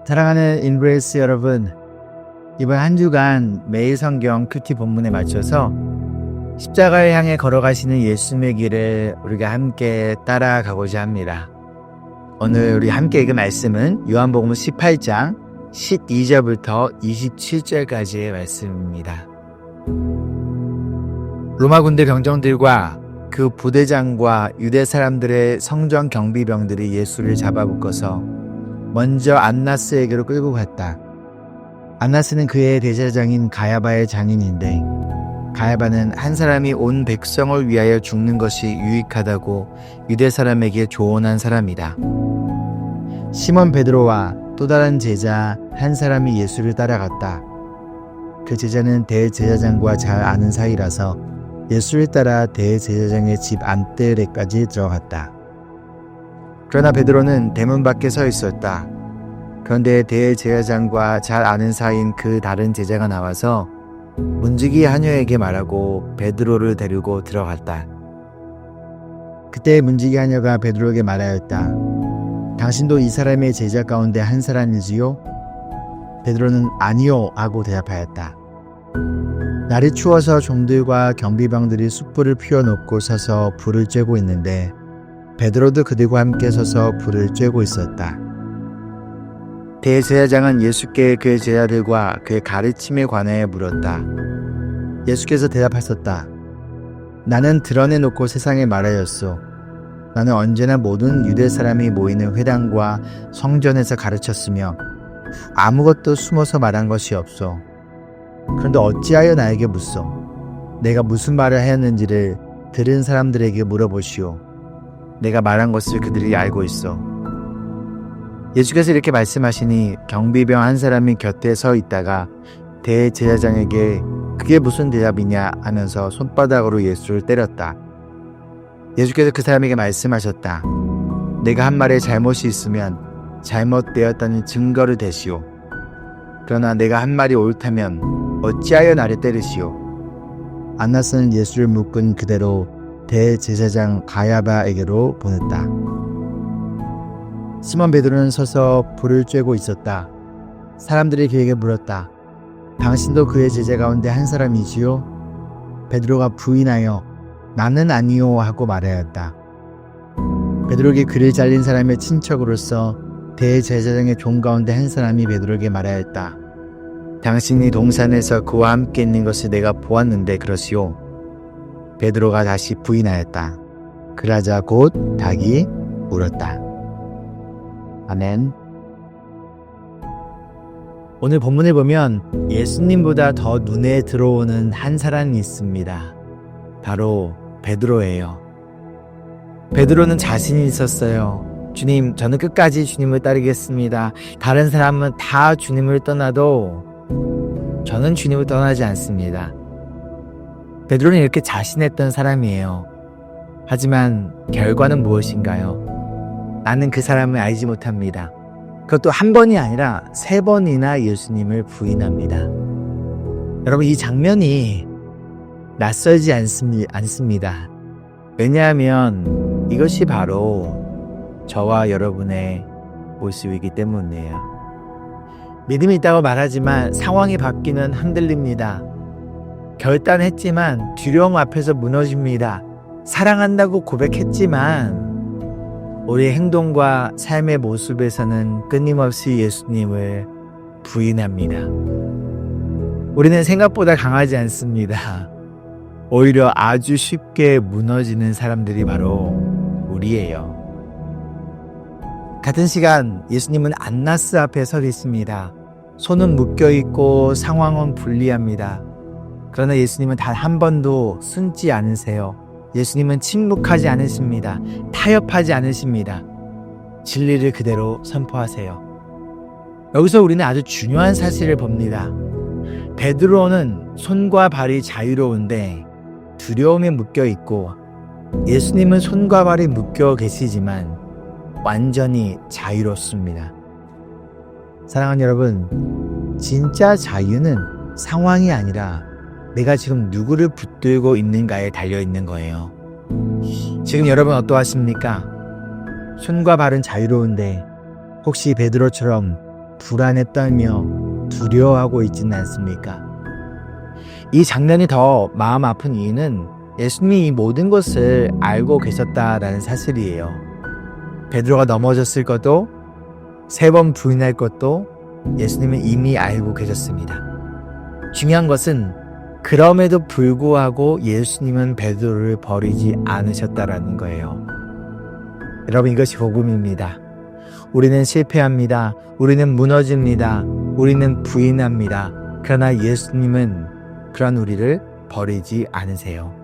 사랑하는 인브레스 여러분, 이번 한 주간 매일 성경 큐티 본문에 맞춰서 십자가를 향해 걸어가시는 예수님의 길을 우리가 함께 따라가고자 합니다. 오늘 우리 함께 읽은 말씀은 요한복음 18장 12절부터 27절까지의 말씀입니다. 로마 군대 병정들과 그 부대장과 유대 사람들의 성전 경비병들이 예수를 잡아붙어서 먼저 안나스에게로 끌고 갔다. 안나스는 그의 대제사장인 가야바의 장인인데, 가야바는 한 사람이 온 백성을 위하여 죽는 것이 유익하다고 유대 사람에게 조언한 사람이다. 시몬 베드로와 또 다른 제자 한 사람이 예수를 따라갔다. 그 제자는 대제사장과 잘 아는 사이라서 예수를 따라 대제사장의 집 안뜰에까지 들어갔다. 그러나 베드로는 대문 밖에 서 있었다. 그런데 대제사장과 잘 아는 사이인 그 다른 제자가 나와서 문지기 하녀에게 말하고 베드로를 데리고 들어갔다. 그때 문지기 하녀가 베드로에게 말하였다. 당신도 이 사람의 제자 가운데 한 사람이지요? 베드로는 아니요 하고 대답하였다. 날이 추워서 종들과 경비병들이 숯불을 피워놓고 서서 불을 쬐고 있는데 베드로도 그들과 함께 서서 불을 쬐고 있었다. 대제사장은 예수께 그의 제자들과 그의 가르침에 관하여 물었다. 예수께서 대답하셨다. 나는 드러내놓고 세상에 말하였소. 나는 언제나 모든 유대 사람이 모이는 회당과 성전에서 가르쳤으며 아무것도 숨어서 말한 것이 없소. 그런데 어찌하여 나에게 묻소? 내가 무슨 말을 하였는지를 들은 사람들에게 물어보시오. 내가 말한 것을 그들이 알고 있어. 예수께서 이렇게 말씀하시니 경비병 한 사람이 곁에 서 있다가 대제사장에게 그게 무슨 대답이냐 하면서 손바닥으로 예수를 때렸다. 예수께서 그 사람에게 말씀하셨다. 내가 한 말에 잘못이 있으면 잘못되었다는 증거를 대시오. 그러나 내가 한 말이 옳다면 어찌하여 나를 때리시오. 안나스는 예수를 묶은 그대로 대제사장 가야바에게로 보냈다. 시몬 베드로는 서서 불을 쬐고 있었다. 사람들이 그에게 물었다. 당신도 그의 제자 가운데 한 사람이지요? 베드로가 부인하여 나는 아니요 하고 말하였다. 베드로에게 글을 잘린 사람의 친척으로서 대제사장의 종 가운데 한 사람이 베드로에게 말하였다. 당신이 동산에서 그와 함께 있는 것을 내가 보았는데 그러시오. 베드로가 다시 부인하였다. 그러자 곧 닭이 울었다. 아멘. 오늘 본문을 보면 예수님보다 더 눈에 들어오는 한 사람이 있습니다. 바로 베드로예요. 베드로는 자신이 있었어요. 주님, 저는 끝까지 주님을 따르겠습니다. 다른 사람은 다 주님을 떠나도 저는 주님을 떠나지 않습니다. 베드로는 이렇게 자신했던 사람이에요. 하지만 결과는 무엇인가요? 나는 그 사람을 알지 못합니다. 그것도 한 번이 아니라 3번이나 예수님을 부인합니다. 여러분, 이 장면이 낯설지 않습니다. 왜냐하면 이것이 바로 저와 여러분의 모습이기 때문이에요. 믿음이 있다고 말하지만 상황이 바뀌면 흔들립니다. 결단했지만 두려움 앞에서 무너집니다. 사랑한다고 고백했지만 우리의 행동과 삶의 모습에서는 끊임없이 예수님을 부인합니다. 우리는 생각보다 강하지 않습니다. 오히려 아주 쉽게 무너지는 사람들이 바로 우리예요. 같은 시간 예수님은 안나스 앞에 서 있습니다. 손은 묶여있고 상황은 불리합니다. 그러나 예수님은 단 한 번도 숨지 않으세요. 예수님은 침묵하지 않으십니다. 타협하지 않으십니다. 진리를 그대로 선포하세요. 여기서 우리는 아주 중요한 사실을 봅니다. 베드로는 손과 발이 자유로운데 두려움에 묶여 있고, 예수님은 손과 발이 묶여 계시지만 완전히 자유롭습니다. 사랑하는 여러분, 진짜 자유는 상황이 아니라 내가 지금 누구를 붙들고 있는가에 달려있는 거예요. 지금 여러분 어떠하십니까? 손과 발은 자유로운데 혹시 베드로처럼 불안에 떨며 두려워하고 있지는 않습니까? 이 장면이 더 마음 아픈 이유는 예수님이 이 모든 것을 알고 계셨다라는 사실이에요. 베드로가 넘어졌을 것도 3번 부인할 것도 예수님은 이미 알고 계셨습니다. 중요한 것은 그럼에도 불구하고 예수님은 베드로를 버리지 않으셨다라는 거예요. 여러분, 이것이 복음입니다. 우리는 실패합니다. 우리는 무너집니다. 우리는 부인합니다. 그러나 예수님은 그런 우리를 버리지 않으세요.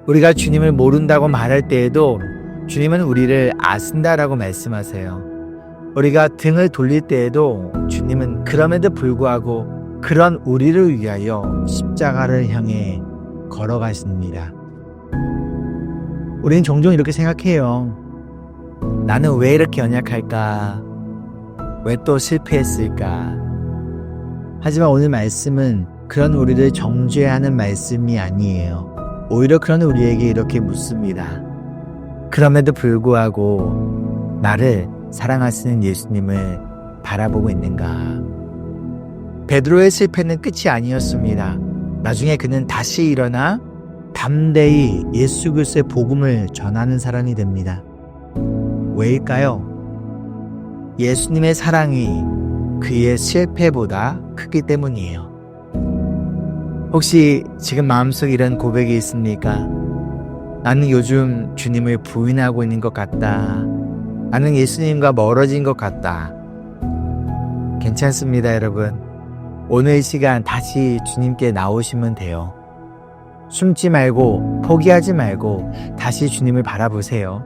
우리가 주님을 모른다고 말할 때에도 주님은 우리를 아신다라고 말씀하세요. 우리가 등을 돌릴 때에도 주님은 그럼에도 불구하고 그런 우리를 위하여 십자가를 향해 걸어가십니다. 우리는 종종 이렇게 생각해요. 나는 왜 이렇게 연약할까? 왜 또 실패했을까? 하지만 오늘 말씀은 그런 우리를 정죄하는 말씀이 아니에요. 오히려 그런 우리에게 이렇게 묻습니다. 그럼에도 불구하고 나를 사랑하시는 예수님을 바라보고 있는가? 베드로의 실패는 끝이 아니었습니다. 나중에 그는 다시 일어나 담대히 예수 그리스도의 복음을 전하는 사람이 됩니다. 왜일까요? 예수님의 사랑이 그의 실패보다 크기 때문이에요. 혹시 지금 마음속에 이런 고백이 있습니까? 나는 요즘 주님을 부인하고 있는 것 같다. 나는 예수님과 멀어진 것 같다. 괜찮습니다, 여러분. 오늘 이 시간 다시 주님께 나오시면 돼요. 숨지 말고 포기하지 말고 다시 주님을 바라보세요.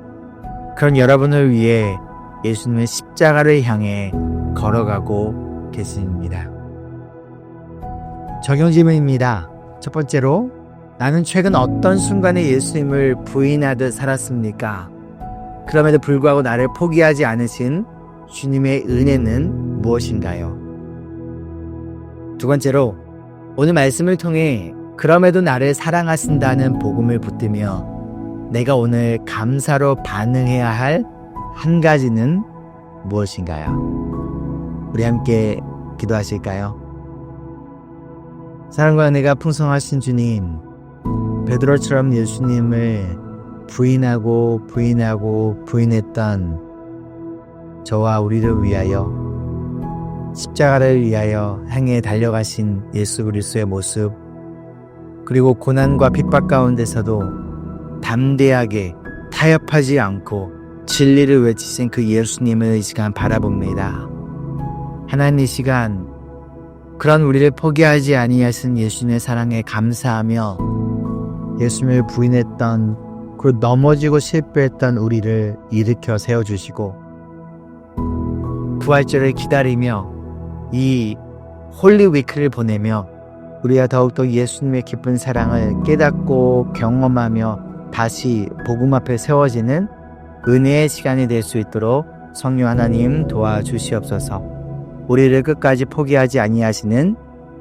그런 여러분을 위해 예수님의 십자가를 향해 걸어가고 계십니다. 적용 질문입니다. 첫 번째로, 나는 최근 어떤 순간에 예수님을 부인하듯 살았습니까? 그럼에도 불구하고 나를 포기하지 않으신 주님의 은혜는 무엇인가요? 두 번째로, 오늘 말씀을 통해 그럼에도 나를 사랑하신다는 복음을 붙들며 내가 오늘 감사로 반응해야 할 한 가지는 무엇인가요? 우리 함께 기도하실까요? 사랑과 은혜가 풍성하신 주님, 베드로처럼 예수님을 부인했던 저와 우리를 위하여 십자가를 위하여 향해 달려가신 예수 그리스도의 모습, 그리고 고난과 핍박 가운데서도 담대하게 타협하지 않고 진리를 외치신 그 예수님을 이 시간 바라봅니다. 하나님, 이 시간 그런 우리를 포기하지 아니하신 예수님의 사랑에 감사하며 예수님을 부인했던, 그 넘어지고 실패했던 우리를 일으켜 세워주시고 부활절을 기다리며 이 홀리 위크를 보내며 우리가 더욱더 예수님의 깊은 사랑을 깨닫고 경험하며 다시 복음 앞에 세워지는 은혜의 시간이 될 수 있도록 성령 하나님 도와주시옵소서. 우리를 끝까지 포기하지 아니하시는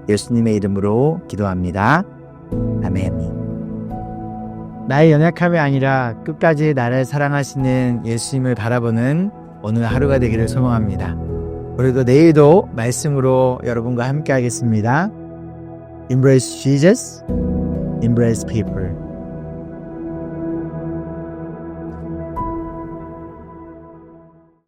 예수님의 이름으로 기도합니다. 아멘. 나의 연약함이 아니라 끝까지 나를 사랑하시는 예수님을 바라보는 오늘 하루가 되기를 소망합니다. 그리고 내일도 말씀으로 여러분과 함께 하겠습니다. Embrace Jesus, embrace people.